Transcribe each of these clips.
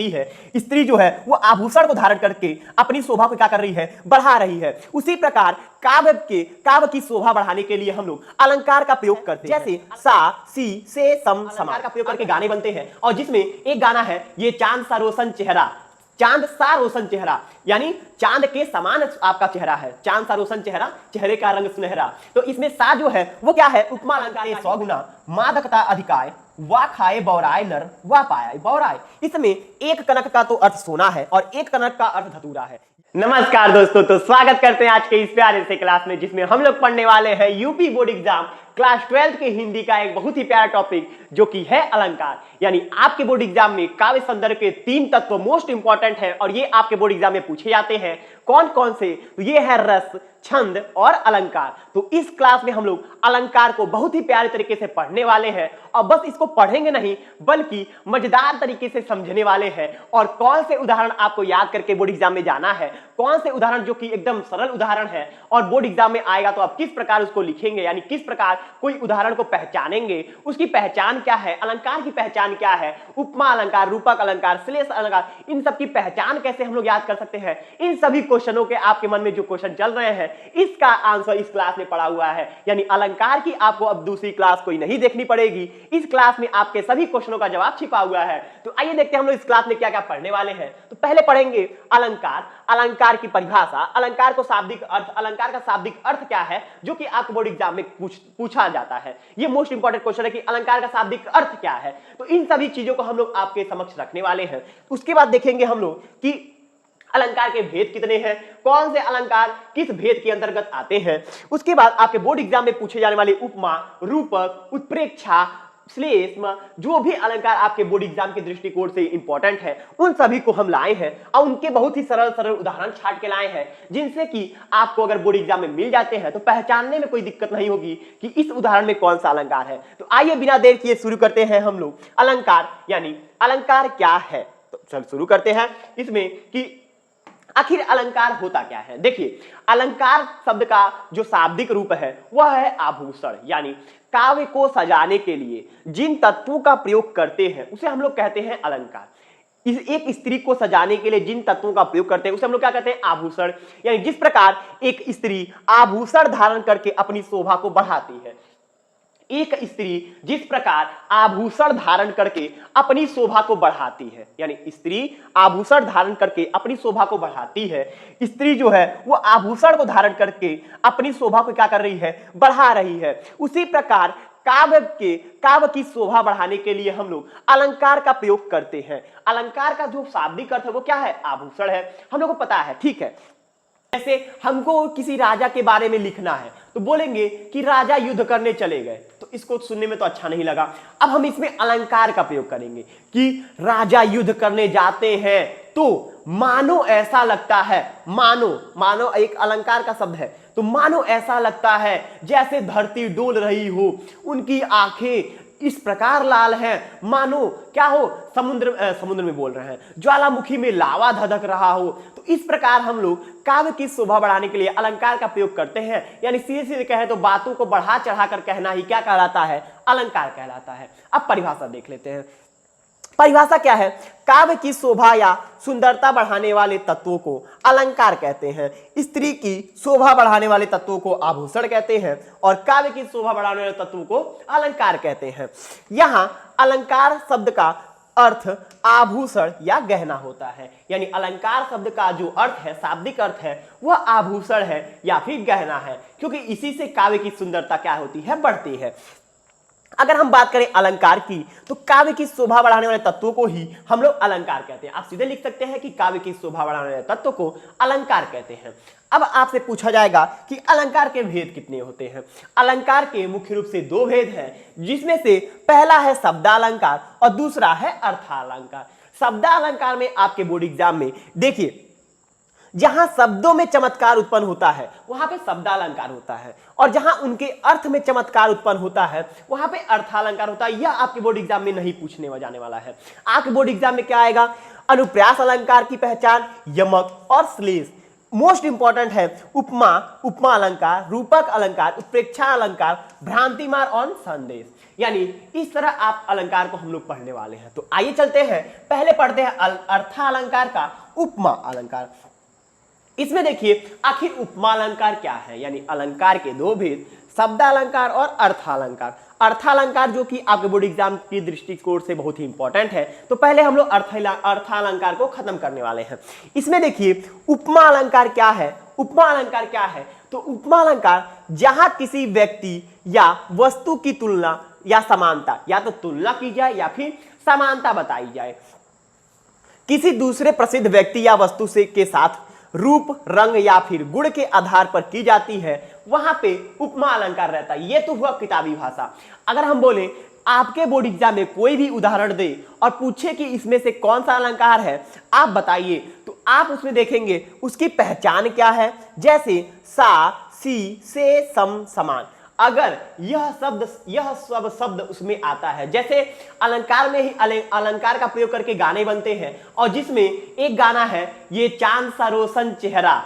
है। स्त्री जो है वो आभूषण को धारण करके अपनी शोभा को क्या कर रही है, बढ़ा रही है। उसी प्रकार काव्य की शोभा बढ़ाने के लिए हम लोग अलंकार का प्रयोग करते हैं। जैसे सा, सी, से, सम, अलंकार का प्रयोग करके गाने बनते हैं और जिसमें एक गाना है ये चांद सा रोशन चेहरा, चांद सा रोशन चेहरा, यानी चांद के समान आपका चेहरा है, चांद सा रोशन चेहरा, चेहरे का रंग सुनहरा। तो इसमें सा जो है वो क्या है, उपमा अलंकार 100 गुना मादकता अधिकाय, वा खाए बौराय नर वा पाए बौराय। इसमें एक कनक का तो अर्थ सोना है और एक कनक का अर्थ धतूरा है। नमस्कार दोस्तों, तो स्वागत करते हैं आज के इस प्यारे से क्लास में, जिसमें हम लोग पढ़ने वाले हैं यूपी बोर्ड एग्जाम क्लास 12 के हिंदी का एक बहुत ही प्यारा टॉपिक जो कि है अलंकार। यानी आपके बोर्ड एग्जाम में काव्य संदर्भ के 3 तत्व मोस्ट इंपॉर्टेंट है और ये आपके बोर्ड एग्जाम में पूछे जाते हैं। कौन कौन से? तो ये है रस, छंद और अलंकार। तो इस क्लास में हम लोग अलंकार को बहुत ही प्यारे तरीके से पढ़ने वाले हैं और बस इसको पढ़ेंगे नहीं बल्कि मजेदार तरीके से समझने वाले हैं। और कौन से उदाहरण आपको याद करके बोर्ड एग्जाम में जाना है, कौन से उदाहरण जो कि एकदम सरल उदाहरण है और बोर्ड एग्जाम में आएगा तो आप किस प्रकार उसको लिखेंगे, यानी किस प्रकार कोई उदाहरण को पहचानेंगे, उसकी पहचान क्या है, अलंकार की पहचान क्या है, उपमा अलंकार, रूपक अलंकार, श्लेष अलंकार, इन सब की पहचान कैसे हम लोग याद कर सकते हैं। इन सभी क्वेश्चनों के आपके मन में जो क्वेश्चन चल रहे हैं इसका आंसर इस क्लास में पड़ा हुआ है। यानी अलंकार की आपको अब दूसरी क्लास कोई नहीं देखनी पड़ेगी, इस क्लास में आपके सभी क्वेश्चनों का जवाब छिपा हुआ है। तो आइए देखते हैं हम लोग इस क्लास में क्या क्या पढ़ने वाले हैं। तो पहले पढ़ेंगे अलंकार, अलंकार की परिभाषा, अलंकार को शाब्दिक अर्थ, अलंकार का शाब्दिक अर्थ क्या है जो कि आपके बोर्ड एग्जाम में पूछा जाता है। ये मोस्ट इंपॉर्टेंट क्वेश्चन है कि अलंकार का शाब्दिक अर्थ क्या है। तो इन सभी चीजों को हम लोग आपके समक्ष रखने वाले हैं। उसके बाद देखेंगे हम लोग कि अलंकार के भेद कितने हैं, कौन से अलंकार किस भेद के अंतर्गत आते हैं। उसके बाद आपके बोर्ड एग्जाम में पूछे जाने वाले उपमा, रूपक, उत्प्रेक्षा, श्लेष, जो भी अलंकार आपके बोर्ड एग्जाम के दृष्टिकोण से इंपॉर्टेंट है उन सभी को हम लाए हैं और उनके बहुत ही सरल सरल उदाहरण छाट के लाए हैं, जिनसे कि आपको अगर बोर्ड एग्जाम में मिल जाते हैं तो पहचानने में कोई दिक्कत नहीं होगी कि इस उदाहरण में कौन सा अलंकार है। तो आइए बिना देर किए शुरू करते हैं हम लोग अलंकार, यानी अलंकार क्या है। तो चल शुरू करते हैं इसमें कि आखिर अलंकार होता क्या है। देखिए, अलंकार शब्द का जो शाब्दिक रूप है वह है आभूषण, यानी काव्य को सजाने के लिए जिन तत्वों का प्रयोग करते हैं उसे हम लोग कहते हैं अलंकार। एक स्त्री को सजाने के लिए जिन तत्वों का प्रयोग करते हैं उसे हम लोग क्या कहते हैं, आभूषण। यानी जिस प्रकार एक स्त्री आभूषण धारण करके अपनी शोभा को बढ़ाती है, एक स्त्री जिस प्रकार आभूषण धारण करके अपनी शोभा को बढ़ाती है, यानी स्त्री आभूषण धारण करके अपनी शोभा को बढ़ाती है, स्त्री जो है वो आभूषण को धारण करके अपनी शोभा को क्या कर रही है, बढ़ा रही है। उसी प्रकार काव्य की शोभा बढ़ाने के लिए हम लोग अलंकार का प्रयोग करते हैं। अलंकार का जो शाब्दिक अर्थ है वो क्या है, आभूषण है, हम लोग को पता है, ठीक है। जैसे हमको किसी राजा के बारे में लिखना है तो बोलेंगे कि राजा युद्ध करने चले गए, तो इसको सुनने में तो अच्छा नहीं लगा। अब हम इसमें अलंकार का प्रयोग करेंगे कि राजा युद्ध करने जाते हैं तो मानो ऐसा लगता है, मानो एक अलंकार का शब्द है, तो मानो ऐसा लगता है जैसे धरती डोल रही हो, उनकी आंखें इस प्रकार लाल हैं मानो क्या हो, समुद्र में बोल रहे हैं, ज्वालामुखी में लावा धधक रहा हो। तो इस प्रकार हम लोग काव्य की शोभा बढ़ाने के लिए अलंकार का प्रयोग करते हैं। यानी सीधे सीधे कहें तो बातों को बढ़ा चढ़ा कर कहना ही क्या कहलाता है, अलंकार कहलाता है। अब परिभाषा देख लेते हैं। परिभाषा क्या है, काव्य की शोभा या सुंदरता बढ़ाने वाले तत्वों को अलंकार कहते हैं। स्त्री की शोभा बढ़ाने वाले तत्वों को आभूषण कहते हैं और काव्य की शोभा बढ़ाने वाले तत्वों को अलंकार कहते हैं। यहां अलंकार शब्द का अर्थ आभूषण या गहना होता है। यानी अलंकार शब्द का जो अर्थ है, शाब्दिक अर्थ है, वह आभूषण है या फिर गहना है, क्योंकि इसी से काव्य की सुंदरता क्या होती है, बढ़ती है। अगर हम बात करें अलंकार की तो काव्य की शोभा बढ़ाने वाले तत्वों को ही हम लोग अलंकार कहते हैं। आप सीधे लिख सकते हैं कि काव्य की शोभा बढ़ाने वाले तत्व को अलंकार कहते हैं। अब आपसे पूछा जाएगा कि अलंकार के भेद कितने होते हैं। अलंकार के मुख्य रूप से 2 भेद हैं, जिसमें से पहला है शब्दालंकार और दूसरा है अर्थालंकार। शब्दालंकार में आपके बोर्ड एग्जाम में देखिए, जहां शब्दों में चमत्कार उत्पन्न होता है वहां पे शब्दालंकार होता है और जहां उनके अर्थ में चमत्कार उत्पन्न होता है वहां पे अर्थालंकार होता है। यह आपके बोर्ड एग्जाम में नहीं पूछने जाने वाला है। आपके बोर्ड एग्जाम में क्या आएगा, अनुप्रास अलंकार की पहचान, यमक और श्लेष। मोस्ट इंपॉर्टेंट है उपमा अलंकार, रूपक अलंकार, उत्प्रेक्षा अलंकार, भ्रांतिमार और संदेश। यानी इस तरह आप अलंकार को हम लोग पढ़ने वाले हैं। तो आइए चलते हैं, पहले पढ़ते हैं अर्थालंकार का उपमा अलंकार। इसमें देखिए आखिर उपमा अलंकार क्या है, यानी अलंकार के दो भेद, शब्दालंकार और अर्थालंकार। अर्थालंकार जो कि आपके बोर्ड एग्जाम की दृष्टिकोण से बहुत ही इंपॉर्टेंट है, तो पहले हम लोग अर्थालंकार को खत्म करने वाले हैं। इसमें देखिए उपमा अलंकार क्या है। उपमा अलंकार क्या है, तो उपमा अलंकार जहां किसी व्यक्ति या वस्तु की तुलना या समानता, या तो तुलना की जाए या फिर समानता बताई जाए, किसी दूसरे प्रसिद्ध व्यक्ति या वस्तु से के साथ रूप, रंग या फिर गुण के आधार पर की जाती है, वहां पे उपमा अलंकार रहता है। ये तो हुआ किताबी भाषा। अगर हम बोले आपके बोर्ड एग्जाम में कोई भी उदाहरण दे और पूछे कि इसमें से कौन सा अलंकार है, आप बताइए, तो आप उसमें देखेंगे उसकी पहचान क्या है। जैसे सा, सी, से, सम, समान, अगर यह सब शब्द उसमें आता है, जैसे अलंकार में ही अलंकार का प्रयोग करके गाने बनते हैं, और जिसमें एक गाना है ये चांद सा रोशन चेहरा,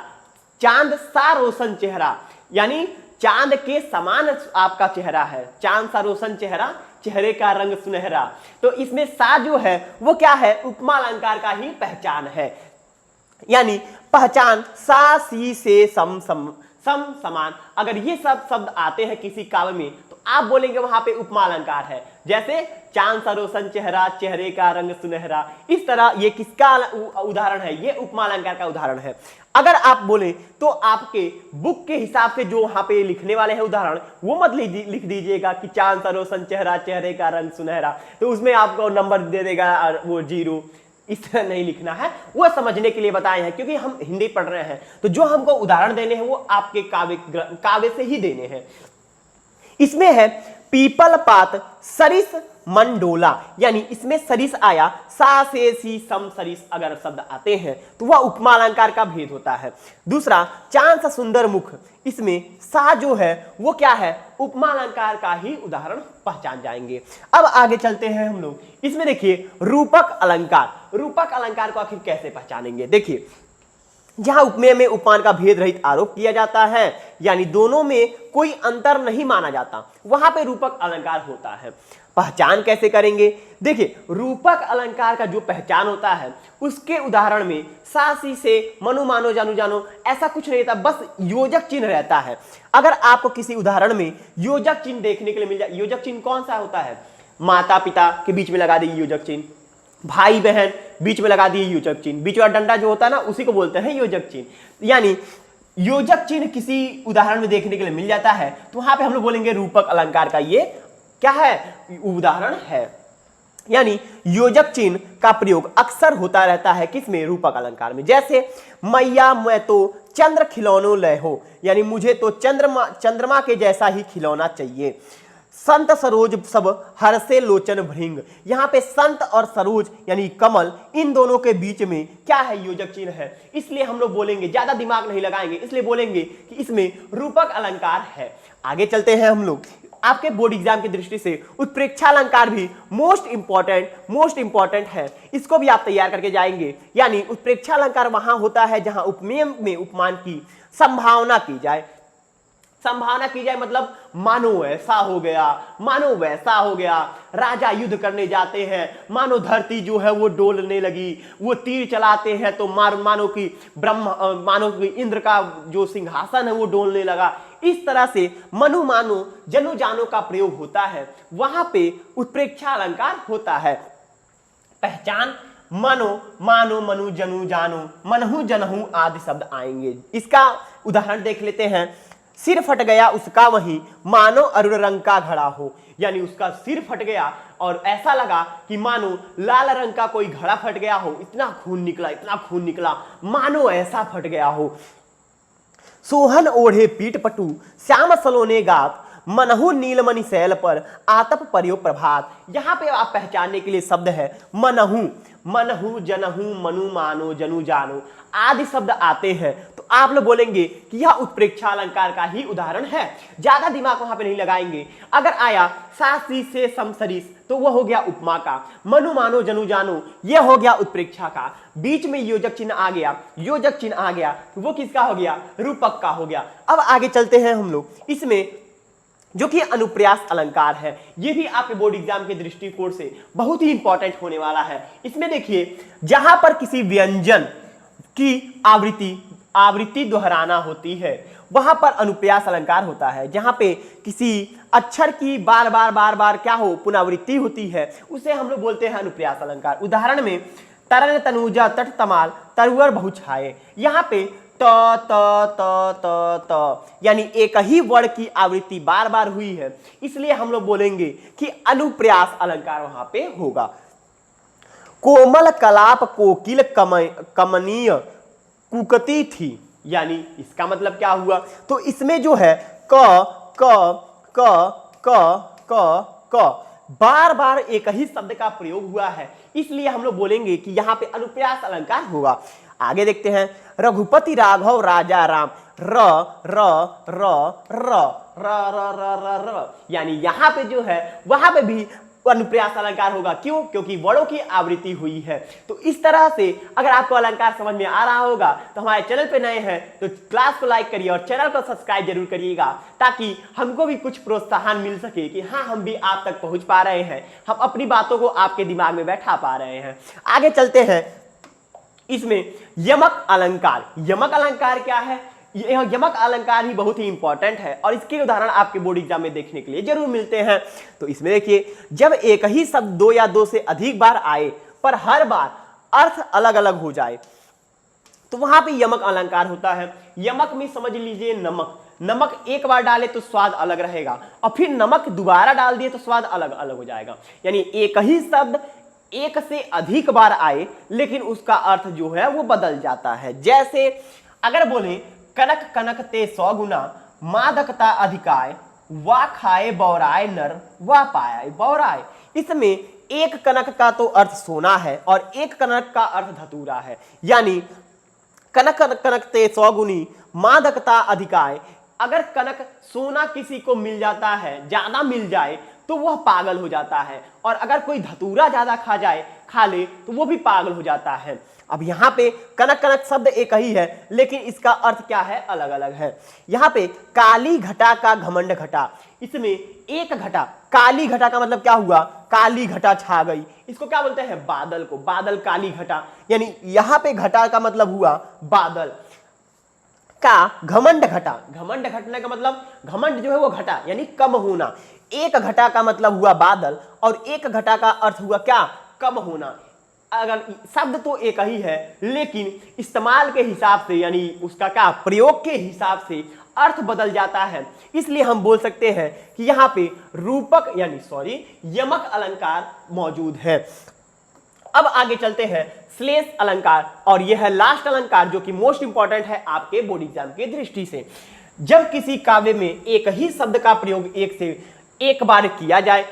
चांद सा रोशन चेहरा, यानी चांद के समान आपका चेहरा है, चांद सा रोशन चेहरा, चेहरे का रंग सुनहरा। तो इसमें सा जो है वो क्या है, उपमा अलंकार का ही पहचान है, यानी पहचान सा, सी, से, सम, समान। अगर ये सब शब्द आते हैं किसी काव्य में, तो आप बोलेंगे वहां पे उपमा अलंकार है। जैसे चांद सा रोशन चेहरा, चेहरे का रंग सुनहरा, इस तरह ये किसका उदाहरण है, ये उपमा अलंकार का उदाहरण है। अगर आप बोले तो आपके बुक के हिसाब से जो वहां पे लिखने वाले हैं उदाहरण, वो मत लिख दीजिएगा कि चांद सा रोशन चेहरा, चेहरे का रंग सुनहरा, तो उसमें आपको नंबर दे देगा वो 0। इस तरह नहीं लिखना है, वो समझने के लिए बताए हैं, क्योंकि हम हिंदी पढ़ रहे हैं, तो जो हमको उदाहरण देने हैं वो आपके काव्य से ही देने हैं। इसमें है पीपल पात सरिस मंडोला, यानी इसमें सरिस आया, सा, से, सी, सम, सरिस अगर शब्द आते हैं तो वह उपमा अलंकार का भेद होता है। दूसरा चांद सा सुंदर मुख, इसमें सा जो है वो क्या है, उपमा अलंकार का ही उदाहरण पहचान जाएंगे। अब आगे चलते हैं हम लोग। इसमें देखिए रूपक अलंकार। रूपक अलंकार को आखिर कैसे पहचानेंगे, देखिए जहां उपमेय में उपमान का भेद रहित आरोप किया जाता है, यानी दोनों में कोई अंतर नहीं माना जाता, वहां पे रूपक अलंकार होता है। पहचान कैसे करेंगे, देखिए रूपक अलंकार का जो पहचान होता है उसके उदाहरण में सा, सी, से, मनु, मानो, जानू, जानो ऐसा कुछ नहीं रहता, बस योजक चिन्ह रहता है। अगर आपको किसी उदाहरण में योजक चिन्ह देखने के लिए मिल जाए, योजक चिन्ह कौन सा होता है, माता पिता के बीच में लगा दी योजक चिन्ह, भाई बहन बीच में लगा दिए योजक चिन्ह, बीच वाला डंडा जो होता है ना उसी को बोलते हैं योजक चिन्ह। यानी योजक चिन्ह किसी उदाहरण में देखने के लिए मिल जाता है, तो वहां पे हम लोग बोलेंगे रूपक अलंकार का ये क्या है, उदाहरण है। यानी योजक चिन्ह का प्रयोग अक्सर होता रहता है किसमें, रूपक अलंकार में। जैसे मैया मैं तो चंद्र खिलौनो लय हो, यानी मुझे तो चंद्रमा के जैसा ही खिलौना चाहिए। संत सरोज सब हर से लोचन भृंग, यहाँ पे संत और सरोज यानी कमल, इन दोनों के बीच में क्या है, योजक चिन्ह है, इसलिए हम लोग बोलेंगे, ज्यादा दिमाग नहीं लगाएंगे, इसलिए बोलेंगे कि इसमें रूपक अलंकार है। आगे चलते हैं हम लोग। आपके बोर्ड एग्जाम की दृष्टि से उत्प्रेक्षा अलंकार भी मोस्ट इंपॉर्टेंट है, इसको भी आप तैयार करके जाएंगे। यानी उत्प्रेक्षा अलंकार वहां होता है जहां उपमेय में उपमान की संभावना की जाए। संभावना की जाए मतलब मानो ऐसा हो गया, मानो वैसा हो गया, राजा युद्ध करने जाते हैं, मानो धरती जो है वो डोलने लगी, वो तीर चलाते हैं तो मानो कि इंद्र का जो सिंहासन है वो डोलने लगा। इस तरह से मनु मानो जनु जानो का प्रयोग होता है, वहां पे उत्प्रेक्षा अलंकार होता है। पहचान मनो, मानो, मनु, जनु, जानो, मनहु, जनहु आदि शब्द आएंगे। इसका उदाहरण देख लेते हैं। सिर फट गया उसका वहीं, मानो अरुण रंग का घड़ा हो, यानी उसका सिर फट गया और ऐसा लगा कि मानो लाल रंग का कोई घड़ा फट गया हो, इतना खून निकला, मानो ऐसा फट गया हो। सोहन ओढ़े पीठ पटु श्याम सलोने गात, मनहु नीलमणि शैल पर आतप पर्यो प्रभात। यहां पे आप पहचानने के लिए शब्द है मनहु, मनहु, जनहु, मनु, मानो, जनु, जानो आदि शब्द आते हैं, तो आप लोग बोलेंगे कि यह उत्प्रेक्षा अलंकार का ही उदाहरण है, ज्यादा दिमाग वहां पे नहीं लगाएंगे। अगर आया सा, सी, से, सम, सरिस तो वह हो गया उपमा का, मनु, मानो, जनु, जानो यह हो गया उत्प्रेक्षा का, बीच में योजक चिन्ह आ गया, तो वो किसका हो गया, रूपक का हो गया। अब आगे चलते हैं हम लोग। इसमें जो कि अनुप्रास अलंकार है। ये भी आपके बोर्ड एग्जाम के दृष्टिकोण से बहुत ही इंपॉर्टेंट होने वाला है। इसमें देखिए, जहां पर किसी व्यंजन की आवृत्ति दोहराना होती है वहां पर अनुप्रास अलंकार होता है। जहां पे किसी अक्षर की बार बार क्या हो, पुनरावृत्ति होती है, उसे हम लोग बोलते हैं अनुप्रास अलंकार। उदाहरण में तरन तनुजा तट तमाल तरुवर बहुछाए, यहाँ पे त त त त त यानी एक ही वर्ण की आवृत्ति बार बार हुई है, इसलिए हम लोग बोलेंगे कि अनुप्रास अलंकार वहां पे होगा। कोमल कलाप कोकिल कमनीय कुकती थी, यानी इसका मतलब क्या हुआ, तो इसमें जो है क क क क क क बार बार एक ही शब्द का प्रयोग हुआ है, इसलिए हम लोग बोलेंगे कि यहाँ पे अनुप्रास अलंकार होगा। आगे देखते हैं, रघुपति राघव राजा राम र र र र र र र र र, यानी यहाँ पे जो है वहां पे भी अनुप्रास अलंकार होगा। क्यों? क्योंकि वर्णों की आवृत्ति हुई है। तो इस तरह से अगर आपको अलंकार समझ में आ रहा होगा तो हमारे चैनल पे नए हैं तो क्लास को लाइक करिए और चैनल को सब्सक्राइब जरूर करिएगा, ताकि हमको भी कुछ प्रोत्साहन मिल सके कि हाँ, हम भी आप तक पहुंच पा रहे हैं, हम अपनी बातों को आपके दिमाग में बैठा पा रहे हैं। आगे चलते हैं, इसमें यमक अलंकार। यमक अलंकार क्या है? यमक अलंकार ही बहुत ही इंपॉर्टेंट है और इसके उदाहरण आपके बोर्ड एग्जाम में देखने के लिए जरूर मिलते हैं। तो इसमें देखिए, जब एक ही शब्द दो या दो से अधिक बार आए पर हर बार अर्थ अलग अलग हो जाए तो वहां पे यमक अलंकार होता है। यमक में समझ लीजिए नमक एक बार डाले तो स्वाद अलग रहेगा और फिर नमक दोबारा डाल दिए तो स्वाद अलग अलग हो जाएगा। यानी एक ही शब्द एक से अधिक बार आए लेकिन उसका अर्थ जो है वो बदल जाता है। जैसे अगर बोले कनक कनक ते 100 गुना मादकता अधिकाय वा खाए बौराए नर वा पाए बौराए, इसमें एक कनक का तो अर्थ सोना है और एक कनक का अर्थ धतूरा है। यानी कनक कनक ते 100 गुनी मादकता अधिकाय, अगर कनक सोना किसी को मिल जाता है, ज्यादा मिल जाए तो वह पागल हो जाता है, और अगर कोई धतूरा ज्यादा खा ले तो वो भी पागल हो जाता है। अब यहाँ पे कनक कनक शब्द एक ही है लेकिन इसका अर्थ क्या है, अलग अलग है। यहाँ पे काली घटा का घमंड घटा, इसमें एक घटा, काली घटा का मतलब क्या हुआ, काली घटा छा गई, इसको क्या बोलते हैं, बादल को, बादल काली घटा, यानी यहाँ पे घटा का मतलब हुआ बादल का घमंड घटा। घमंड घटने का मतलब, घमंड जो है वो घटा यानी कम होना, एक घटा का मतलब हुआ बादल और एक घटा का अर्थ हुआ क्या, कम होना। अगर शब्द तो एक ही है लेकिन इस्तेमाल के हिसाब से यानी उसका क्या, प्रयोग के हिसाब से अर्थ बदल जाता है, इसलिए हम बोल सकते हैं कि यहाँ पे रूपक यानी यमक अलंकार मौजूद है। अब आगे चलते हैं श्लेष अलंकार, और यह है लास्ट अलंकार जो कि मोस्ट इंपॉर्टेंट है आपके बोर्ड एग्जाम की दृष्टि से। जब किसी काव्य में एक ही शब्द का प्रयोग एक से एक बार किया जाए,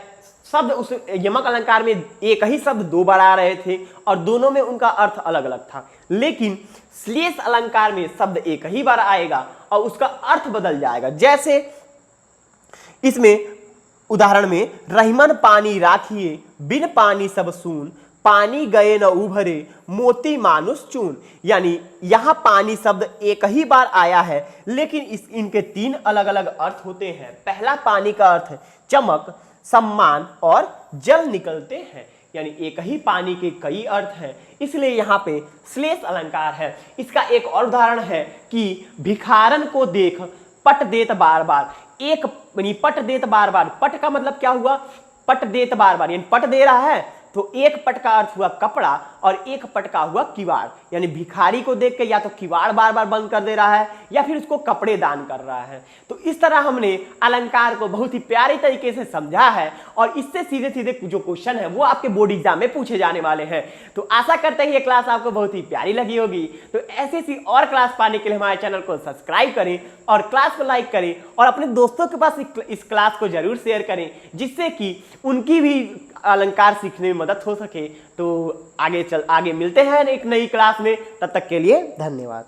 शब्द उस यमक अलंकार में एक ही शब्द दो बार आ रहे थे और दोनों में उनका अर्थ अलग अलग था, लेकिन श्लेष अलंकार में शब्द एक ही बार आएगा और उसका अर्थ बदल जाएगा। जैसे इसमें उदाहरण में, रहीमन पानी राखिए बिन पानी सब सून पानी गए न उभरे मोती मानुष चून, यानी यहां पानी शब्द एक ही बार आया है लेकिन इनके तीन अलग अलग अर्थ होते हैं। पहला पानी का अर्थ चमक, सम्मान और जल निकलते हैं, यानी एक ही पानी के कई अर्थ हैं, इसलिए यहाँ पे श्लेष अलंकार है। इसका एक और उदाहरण है कि भिखारन को देख पट देत बार बार, एक पट देत बार बार, पट का मतलब क्या हुआ, पट देत बार बार यानी पट दे रहा है, तो एक पट का अर्थ हुआ कपड़ा और एक पट का हुआ किवाड़, यानी भिखारी को देख के या तो किवाड़ बार बार बंद कर दे रहा है या फिर उसको कपड़े दान कर रहा है। तो इस तरह हमने अलंकार को बहुत ही प्यारे तरीके से समझा है और इससे सीधे सीधे जो क्वेश्चन है वो आपके बोर्ड एग्जाम में पूछे जाने वाले हैं। तो आशा करते हैं ये क्लास आपको बहुत ही प्यारी लगी होगी। तो ऐसी सी और क्लास पाने के लिए हमारे चैनल को सब्सक्राइब करें और क्लास को लाइक करें और अपने दोस्तों के पास इस क्लास को जरूर शेयर करें, जिससे कि उनकी भी अलंकार सीखने में मदद हो सके। तो आगे मिलते हैं एक नई क्लास में, तब तक के लिए धन्यवाद।